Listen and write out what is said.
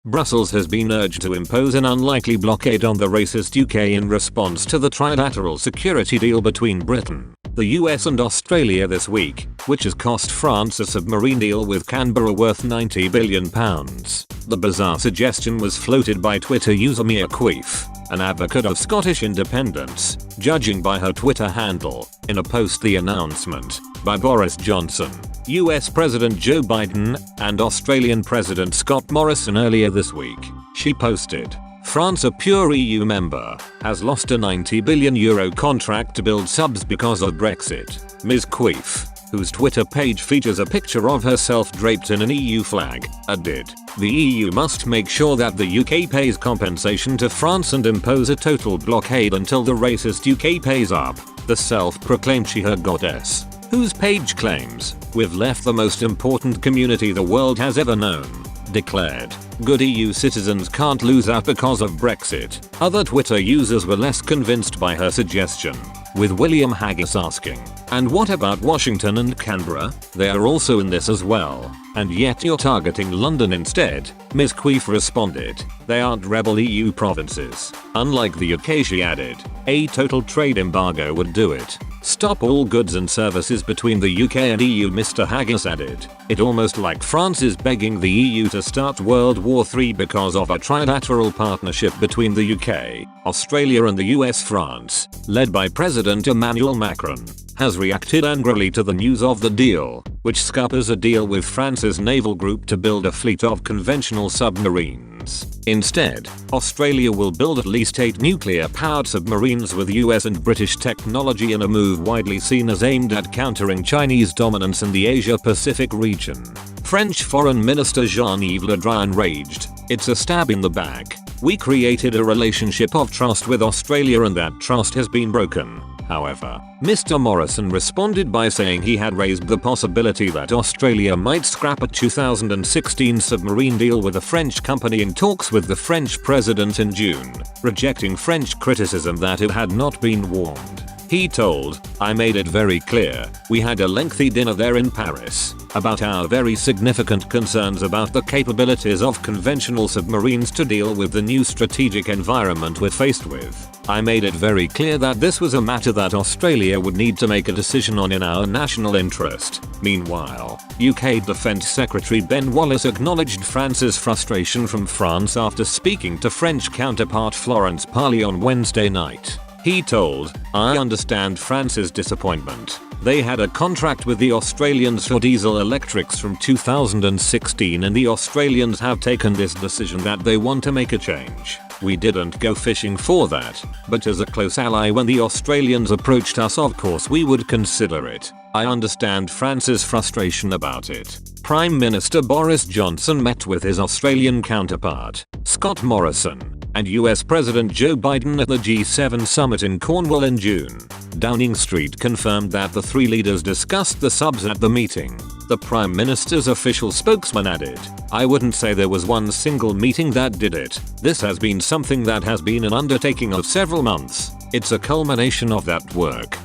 Brussels has been urged to impose an unlikely blockade on the racist UK in response to the trilateral security deal between Britain, the US and Australia this week, which has cost France a submarine deal with Canberra worth £90 billion. The bizarre suggestion was floated by Twitter user Mia Queef, an advocate of Scottish independence, judging by her Twitter handle. In a post, the announcement by Boris Johnson, US President Joe Biden, and Australian President Scott Morrison earlier this week, she posted, "France, a pure EU member, has lost a €90 billion contract to build subs because of Brexit." Ms. Queef, whose Twitter page features a picture of herself draped in an EU flag, added, "The EU must make sure that the UK pays compensation to France and impose a total blockade until the racist UK pays up." The self-proclaimed she-her goddess, whose page claims, "We've left the most important community the world has ever known," declared, "Good EU citizens can't lose out because of Brexit." Other Twitter users were less convinced by her suggestion, with William Haggis asking, "And what about Washington and Canberra? They are also in this as well, and yet you're targeting London instead." Ms. Queef responded, "They aren't rebel EU provinces." Unlike the UK, she added, "A total trade embargo would do it. Stop all goods and services between the UK and EU." Mr. Haggis added, "It almost like France is begging the EU to start World War III because of a trilateral partnership between the UK, Australia and the US. France, led by President Emmanuel Macron, has reacted angrily to the news of the deal, which scuppers a deal with France's naval group to build a fleet of conventional submarines. Instead, Australia will build at least 8 nuclear-powered submarines with US and British technology in a move widely seen as aimed at countering Chinese dominance in the Asia-Pacific region. French Foreign Minister Jean-Yves Le Drian raged, "It's a stab in the back. We created a relationship of trust with Australia and that trust has been broken." However, Mr. Morrison responded by saying he had raised the possibility that Australia might scrap a 2016 submarine deal with a French company in talks with the French president in June, rejecting French criticism that it had not been warned. He told, "I made it very clear, we had a lengthy dinner there in Paris, about our very significant concerns about the capabilities of conventional submarines to deal with the new strategic environment we're faced with. I made it very clear that this was a matter that Australia would need to make a decision on in our national interest." Meanwhile, UK Defence Secretary Ben Wallace acknowledged France's frustration from France after speaking to French counterpart Florence Parly on Wednesday night. He told, "I understand France's disappointment. They had a contract with the Australians for diesel electrics from 2016 and the Australians have taken this decision that they want to make a change. We didn't go fishing for that, but as a close ally when the Australians approached us, of course we would consider it. I understand France's frustration about it." Prime Minister Boris Johnson met with his Australian counterpart, Scott Morrison, and US President Joe Biden at the G7 summit in Cornwall in June. Downing Street confirmed that the three leaders discussed the subs at the meeting. The Prime Minister's official spokesman added, "I wouldn't say there was one single meeting that did it. This has been something that has been an undertaking of several months. It's a culmination of that work."